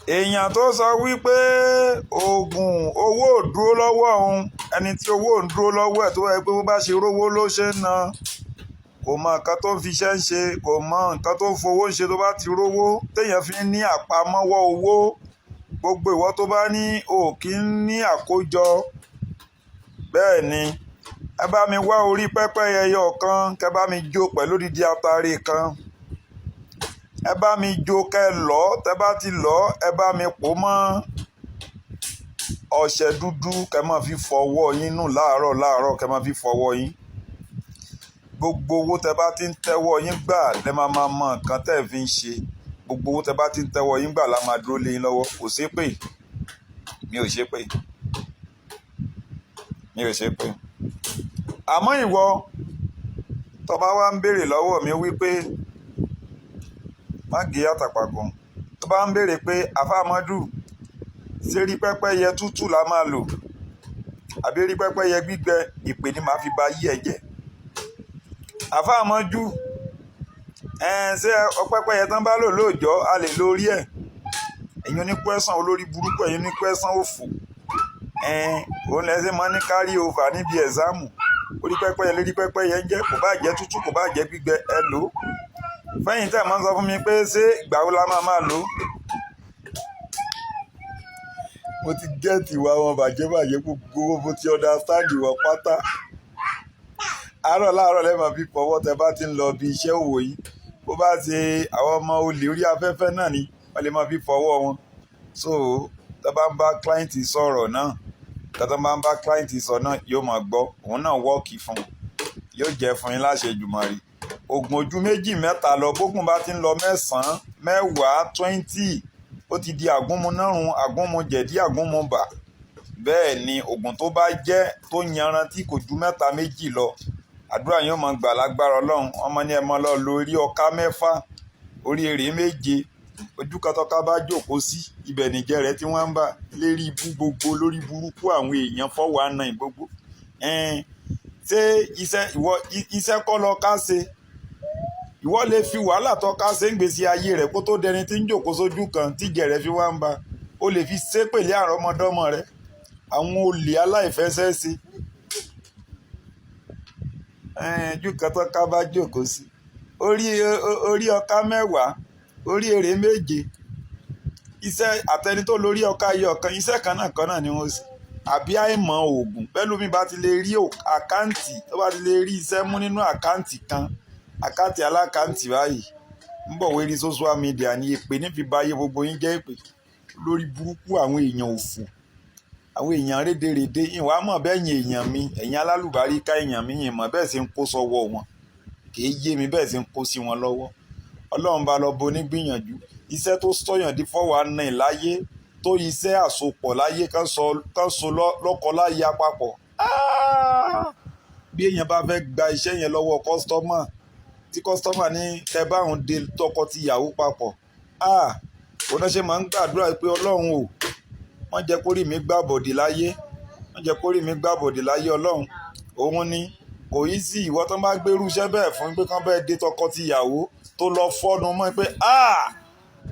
èèyàn tó sọ wípé oògùn owó ò dúró lọ́wọ́ òun, ẹni tí owó ò ń dúró lọ́wọ́ ẹ̀ tó wáyé pé bó bá ṣe rówó ló ṣe ń ná, kò mọ nǹkan tó ń fiṣẹ́ ń ṣe, kò mọ nǹkan tó ń fowó ń ṣe tó bá ti rówó téèyàn fi ń ní àpamọ́wọ́ owó. Gbogbo ìwọ tó bá ní o kì í ní àkójọ, bẹ́ẹ̀ ni ẹ bá mi wá orí pẹ́pẹ́yẹ ẹyọ kan, kẹ bá mi jó pẹ̀lú odidi atare kan, ẹ bá mi jó kẹ lọ, tẹ bá ti lọ ẹ bá mi pò mọ́ ọṣẹ dúdú kẹ máa fi fọwọ́ yín nù láàárọ̀ kẹ máa fi fọwọ́ yín. Gbogbo owó tẹ bá ti ń tẹ́wọ́ yín gbà lẹ máa mọ nǹkan tẹ́ ẹ fi ń ṣe. Gbogbo owó tẹ bá ti ń tẹ́wọ́ yín gbà la máa dúró lé yín lọ́wọ́. Kò ṣe pé mi ò ṣe pé àmọ́ ìwọ tó bá wá ń béèrè lọ́wọ́ mi wípé má gé àtàpàgùn, tó bá ń béèrè pé àfàmọ́dù ṣé rí pẹ́pẹ́yẹ tútù la máa lò àbí rí pẹ́pẹ́yẹ gbígbẹ, ìpè ni màá fi ba yí ẹ jẹ́. Àfàmọ́dù ṣé pẹ́pẹ́yẹ tán bá lò lóòjọ́ a lè lo orí ẹ̀? ẹ̀yin oníkú ẹ̀sán olórí burúkú, ẹ̀yin oníkú ẹ̀sán òfò, òun lẹ́sẹ̀ máa ní kárí over níbi ẹ̀sáàmù. Orí pẹ́pẹ́yẹ lórí pẹ́pẹ́yẹ ń jẹ́, kò bá jẹ́ tútù kò bá jẹ́ gbígbẹ, ẹ lò ó. Fẹ́yìn tẹ́ máa ń sọ fún mi pé ṣé ìgbà wo la máa lò ó. Mo ti gẹ́ẹ̀tì wa wọn bàjẹ́ gbogbo, mo ti understand wọn pátá. Àárọ̀ láàárọ̀ lẹ́ẹ̀ máa fi fọwọ́ tẹ bá ti ń lọ bí iṣẹ́ òwò yìí. Bó bá ṣe àwọn ọmọ olè orí afẹ́fẹ́ náà ni wọ́n lè máa fi fọwọ́ wọn. So tó bá ń bá client sọ̀rọ̀ náà, tó bá ń bá client sọ náà yóò máa gbọ́, òun náà wọ́ọ̀kì fún un, yóò jẹ́ fún yín láṣẹ Jùmọ̀rí. Oògùn ojú méjì mẹ́ta lọ, bógun bá ti ń lọ mẹ́sàn-án, mẹ́wàá, 20, ó ti di àgúnmunárun, àgúnmujẹ̀dí, àgúnmubà. Bẹ́ẹ̀ ni oògùn tó bá jẹ́ tó yanrantí kò ju mẹ́ta méjì lọ. Àdúrà yóò máa gbà lágbára Ọlọ́run. Ọmọ ní ẹ máa lọ lo orí ọká 6, orí èrè 7, ojú kan tọ́ka bá jókòó sí ibẹ̀ nìjẹ́ rẹ̀ tí wọ́n ń bà lérí ibú gbogbo lórí burúkú àwọn èèyàn 419 gbogbo. Ṣé iṣẹ́ kọ́ lọ ká ṣe? Ìwọ lè fi wàhálà tó ká ṣe ń gbèsè ayé rẹ̀ kó tó dẹni tí ń jókòó sójú kan tíjẹ̀ rẹ̀ fi wá ń ba. O lè fi ṣépèlé àrọ́mọdọ́mọ rẹ̀, àwọn olè aláìfẹsẹ̀ṣe. Ojú kan tọ́ka bá jókòó sí orí ọká 10, orí èrè 7. Iṣẹ́ àtẹni tó lórí ọká yọ ọ̀kan, iṣẹ́ kan náà ni wọ́n ṣe. Àbí àìmọ̀ oògùn pẹ̀lú mi bá ti lè rí àkáǹtì, tó bá ti lè rí iṣẹ́ mú nínú àkáǹtì kan, àkáǹtì alákáǹtì báyìí ń bọ̀ wérí social media ní èpè nífi báyé gbogbo yín jẹ́ èpè lórí burúkú àwọn èèyàn òfò, àwọn èèyàn rédèrèdè. Ìwà mọ̀ bẹ́yìn èèyàn mi, ẹ̀yin alálùbáríkà èèyàn mi, yìí mọ̀ bẹ́ẹ̀ sì ń kó sọ́wọ́ wọn, kì í yé mi bẹ́ẹ̀ sì ń kó sí wọn lọ́wọ́. Ọlọ́run bá lọ bo nígbìyànjú. Iṣẹ́ tó sọ̀yàn di 419 láyé, tó iṣẹ́ àsopọ̀ láyé kan so lọ́kọ láyé àpapọ̀. Bí èèyàn bá fẹ́ gba iṣẹ́ yẹn lọ́wọ́ kọ́sítọ́mà, tí kọ́sítọ́mà ní ẹ bá òun de tọkọ-tìyàwó papọ̀, òun náà ṣe máa ń gbàdúrà pé Ọlọ́run o, wọ́n jẹ́ kórì mi gbàbọ̀dì láyé, Ọlọ́run. Òun ni kò yí sí ìwọ tó bá gbérú iṣẹ́ bẹ́ẹ̀ fún pé kán bẹ́ẹ̀ dé tọkọ-tìyàwó tó lọ fọ́nu mọ́ pé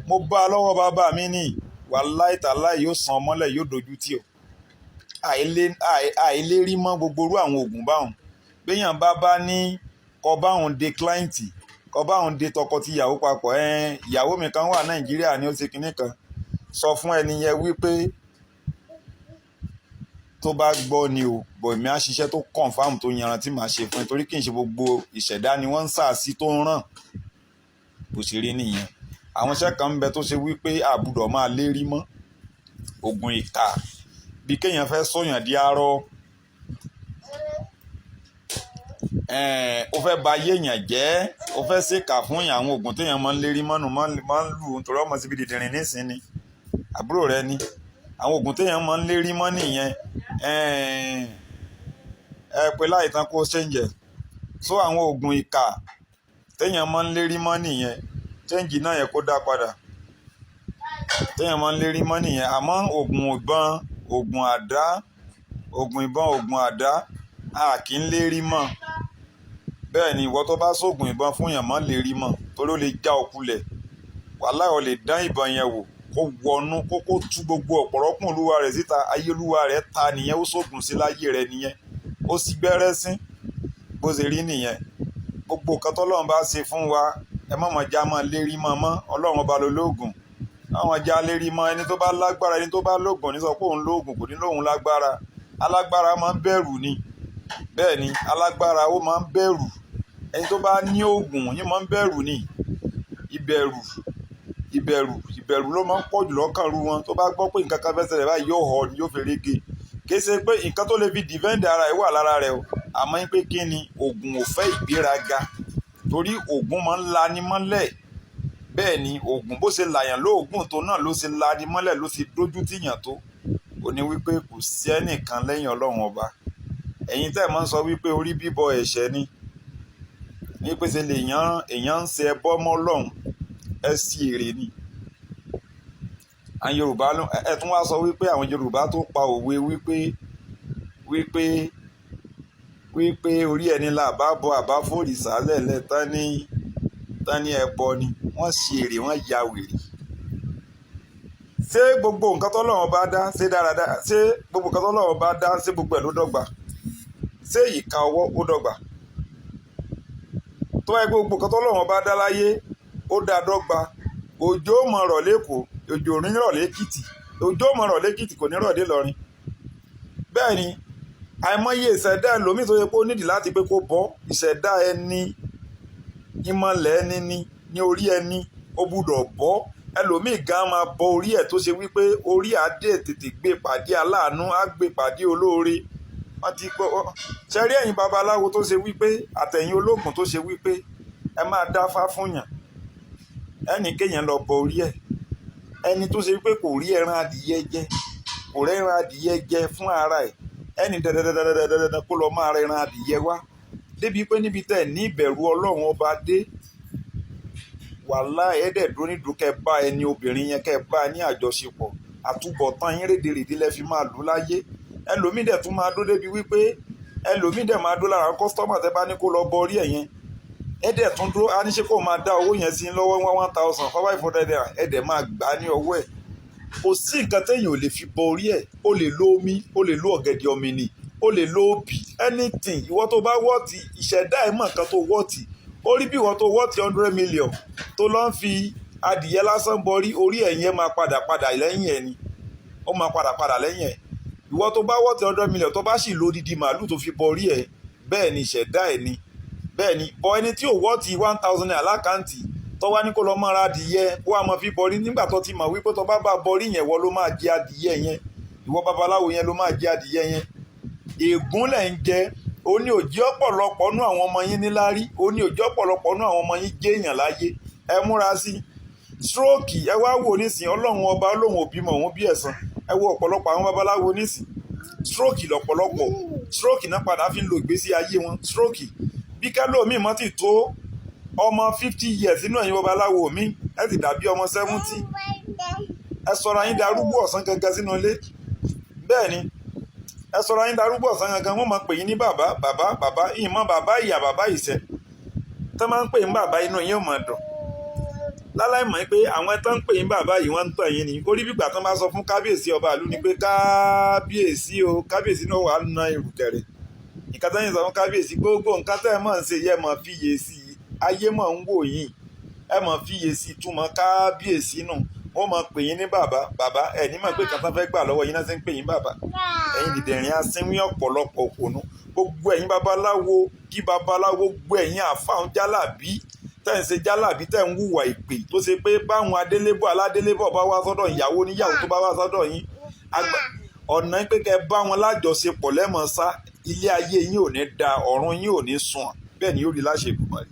mo bá a lọ́wọ́ bàbá mi ní wàláì tàláì yóò san ọmọlẹ̀, yóò dojú tì ọ́. Àìlérí mọ́ gbogbo orú àwọn oògùn báwọn. Béèyàn bá ní kọ báwọn de client, kọ báwọn de tọkọ-tìyàwó papọ̀, ìyàwó mi kan wà Nàìjíríà ni ó ṣe kinní kan, sọ fún ẹni yẹn wípé tó bá gbọ́ ni o, bọ̀ èmi á ṣiṣẹ́ tó confam tó yanrantí màá ṣe fún ẹ, torí kì í ṣe gbogbo ìṣẹ̀dá ni wọ́n ń sàásí tó ń ràn. Bó ṣe rí nìyẹn. Àwọn iṣẹ́ kan ń bẹ tó ṣe wípé àbùdọ̀ máa lérí mọ́. Oògùn ìkà bí kéèyàn fẹ́ sọ̀yàn di arọ, ó fẹ́ ba ayé èèyàn jẹ́, ó fẹ́ ṣèkà fún èèyàn. Àwọn oògùn téèyàn máa ń lérí mọ́nù máa ń lù nítorí ọmọ síbi dìdìrín nísìnyí àbúrò rẹ ni. Àwọn oògùn téèyàn máa ń lérí mọ́ nìyẹn. Pé láìtàn kó ṣẹ́ǹjẹ̀. So àwọn oògùn ìkà téèyàn máa ń lérí mọ́ nìyẹn. Ṣẹ́ǹjì náà yẹ kó dá padà. Téèyàn máa ń lérí mọ́ nìyẹn. Àmọ́ oògùn ìbọn, oògùn àdá, oògùn àdá a kì í lérí mọ́. Bẹ́ẹ̀ ni ìwọ tó bá sóògùn ìbọn fún yàn mọ́ lérí mọ́, torí ó lè já ọ kulẹ̀. Wàláhì o lè dán ìbọn yẹn wò kó wọnú kó tú gbogbo ọ̀pọ̀lọpọ̀ olúwa rẹ̀ síta, ayé olúwa rẹ̀ ta nìyẹn, ó sóògùn sí láyé rẹ̀ nìyẹn, ó sì gbẹ́rẹ́ sí bó ṣe rí nìyẹn. Gbogbo nǹkan tọ́lọ́run bá ṣe fún wa ẹ má mọ̀ já mọ́ lérí mọ́ ọlọ́run ọba lolóògùn, àwọn já lérí mọ́. Ẹni tó bá lágbára, ẹni tó bá lóògùn ní sọ pé òun lóògùn, kò ní lóhun lágbára. Alágbára máa ń bẹ̀rù ni, bẹ́ẹ̀ ni alágbára ó máa ń bẹ̀rù. Ẹni tó bá ní oògùn yín máa ń bẹ̀rù ni. Ìbẹ̀rù ló máa ń pọ̀ jù lọ́kàn rú wọn. Tó bá gbọ́ pé nǹkan kan fẹ́ ṣẹlẹ̀ báyìí yóò họ ni, yóò fèrè gé. Kì í ṣe pé nǹkan tó lè fi dìfẹ́ǹdì ara ẹ̀ wà lára rẹ̀ o, àmọ́ pé kí ni, oògùn ò fẹ́ ìgbéraga, torí oògùn máa ń lani mọ́lẹ̀. Bẹ́ẹ̀ ni oògùn bó ṣe làyàn lóògùn tó náà ló ṣe lani mọ́lẹ̀, ló ṣe dójú tìyàn tó. Ó ní wípé kò sí ẹnìkan lẹ́yìn ọlọ́run ọba. Ẹ̀yin tẹ́ ẹ̀ máa ń sọ wípé orí bíbọ ẹ̀ṣẹ̀ ni, ní pé ṣe lè èèyàn ń ṣe ẹbọ mọ́ ọlọ́run, ẹ sí èrè ni. Àwọn Yorùbá ẹ tún wá sọ wípé àwọn Yorùbá tó pa òwe wípé orí ẹni là bá bọ àbá fòrìṣà lẹ̀lẹ̀ tán ní ẹbọ ni, wọ́n ṣe èrè, wọ́n ya wèrè. Ṣé gbogbo nǹkan tọ́lọ́run bá dá ṣe dáradára? Ṣé gbogbo nǹkan tọ́lọ́run bá dá ṣé gbogbo ẹ̀ ló dọ́gba? Ṣé ìka ọwọ́ ó dọ́gba? Tó wáyé gbogbo nǹkan tọ́lọ́run bá dá láyé ó dá dọ́gba, òjò ó mọ̀ rọ̀ lÉkòó, òjò ò ní rọ̀ lÉkìtì, òjò ó mọ̀ rọ̀ lÉkìtì, kò ní rọ̀ dé Ìlọrin. Bẹ́ẹ̀ ni àìmọye ìṣẹ̀dá ẹlòmíì tó yẹ kó nídìí láti pé kó bọ́ ìṣẹ̀dá ẹni, ìmọ̀lẹ̀ ẹni ní orí ẹni ó gbúdọ̀ bọ́. Ẹlòmíì gan máa bọ orí ẹ̀ tó ṣe wípé orí adé tètè gbé pàdé aláàánú, á gbé pàdé olóore. Wọ́n ti pọ́ ṣe rí ẹ̀yin babaláwo tó ṣe wípé àtẹ̀yìn ológun tó ṣe wípé ẹ máa dáfá fún yàn, ẹnì kéèyàn lọ bọ orí ẹ̀. Ẹni tó ṣe wípé kò rí ẹran adìyẹ jẹ, kò rẹ́ran adìyẹ jẹ fún ara ẹ̀, ẹni dandandandandandandan kó lọ máa rẹran adìyẹ wá. Débi pé níbi tẹ́ ẹ̀ ní ìbẹ̀rù ọlọ́run ọba dé, wàláhì ẹ̀ẹ́dẹ̀ dúró nídùú kẹ́ bá ẹni obìnrin yẹn kẹ́ bá ní àjọṣepọ̀, àtúbọ̀tán yín rédèrèdè lẹ́ fi máa lù láyé. Ẹlòmíì dẹ̀ tún máa dó débi wípé ẹlòmíì dẹ̀ máa dó lára kọ́sítọ́mà tẹ́ bá ní kó lọ bọ orí ẹ̀ yẹn, ẹ̀ẹ́dẹ̀ tún dúró á ní ṣe kó máa dá owó yẹn sí lọ́wọ́ 1,000 500 naira, ẹ̀ẹ́dẹ̀ máa gbà ní ọwọ́ ẹ̀. Kò sí nǹkan téèyàn ò lè fi bọ orí ẹ̀. Ó lè lo omi, ó lè lo ọ̀gẹ̀dẹ̀ ọ̀mìnì, ó lè lo obì, anything. Ìwọ tó bá wọ́ọ̀tì, ìṣẹ̀dá ẹ̀ mọ̀ nǹkan tó wọ́ọ̀tì. Ó rí bí ìwọ tó wọ́ọ̀tì 100 million tó lọ ń fi adìyẹ lásán bọrí, orí ẹ̀ yẹn máa padà lẹ́yìn ẹ̀ ni, ó máa padà lẹ́yìn ẹ̀. Ìwọ tó bá wọ́ọ̀tì 100 million tó bá sì lo odidi màálù tó fi bọrí ẹ̀, bẹ́ẹ̀ ni ìṣẹ̀dá ẹ̀ ni. Bẹ́ẹ̀ ni bọ ẹni tí ò wọ́ọ̀tì 1,000 naira lákàntì tó wá ní kó lọ máa ra adìyẹ kó wá máa fi bọrí, nígbà tó ti mọ̀ wípé tó bá bọrí yẹn wọ́n ló máa jẹ adìyẹ yẹn, ìwọ babaláwo yẹn ló máa jẹ adìyẹ yẹn. Ègún lẹ̀ ń jẹ. Ó ní òjì ọ̀pọ̀lọpọ̀ nú àwọn ọmọ yín níláárí, ó ní òjì ọ̀pọ̀lọpọ̀ nú àwọn ọmọ yín jéèyàn láyé. Ẹ múra sí stroke. Ẹ wá wò nísìn, ọlọ́run ọba lóhun òbí mọ̀ òun bí ẹ̀san. Ẹ wo ọ̀pọ̀lọpọ̀ àwọn babaláwo nísìn, stroke lọ̀pọ̀lọpọ̀, stroke náà padà fi ń lo ìgbésí ayé wọn. Stroke bí kẹ́lòmíì mọ́ ti tó ọmọ 50 years nínú ẹ̀yin babaláwo mi, ẹ ti dàbí ọmọ 70. Ẹ sọra yín darúgbó ọ̀sán gangan sínú ilé. Bẹ́ẹ̀ ni ẹ sọra yín darúgbó ọ̀sán gangan, wọ́n máa pè yín ní bàbá ìmọ̀ bàbá ìyá bàbá ìṣẹ́. Tó máa ń pè yín bàbá, inú yín ò máa dùn. Láláì mọ̀ pé àwọn tó ń pè yín bàbá yìí wọ́n ń tàn yín ni. Orí bígbà tó máa sọ fún kábíyèsí ọba ìlú ni pé kábíyèsí o, kábíyèsí náà wàá na ìrùkẹ̀rẹ̀. Nǹkan tó ń sọ fún kábíyèsí, gbogbo nǹkan tẹ́ ẹ mọ̀ ń ṣe yẹ mọ̀ fiyè sí i, ayé mọ̀ ń wò yín, ẹ mọ̀ fiyè sí i, túmọ̀ kábíyèsí nù. Wọ́n mọ̀ pè yín ní bàbá ẹ̀ ní mọ̀ pé kàtà fẹ́ gbà lọ́wọ́ yín náà ṣe ń pè yín bàbá. Ẹ̀yin dìdẹ̀rín asínwín ọ̀pọ̀lọpọ̀ òpònú. Gbogbo ẹ̀yin babaláwo kí babaláwo, gbogbo ẹ̀yin àfáàn jálàbí tẹ́ ń ṣe jálàbí, tẹ́ ń hùwà ìpè tó ṣe pé báwọn adélébọ̀ aládélébọ̀ bá wá sọ́dọ̀ ìyàwó níyàwó tó bá wá sọ́dọ̀ yín, ọ̀nà pé kẹ́ bá wọn lájọṣepọ̀ lẹ́mọ̀ sá, ilé ayé yín ò ní da, ọ̀run yín ò ní sùn. Bẹ́ẹ̀ ni yóò rí láṣẹ Èdùmàrè.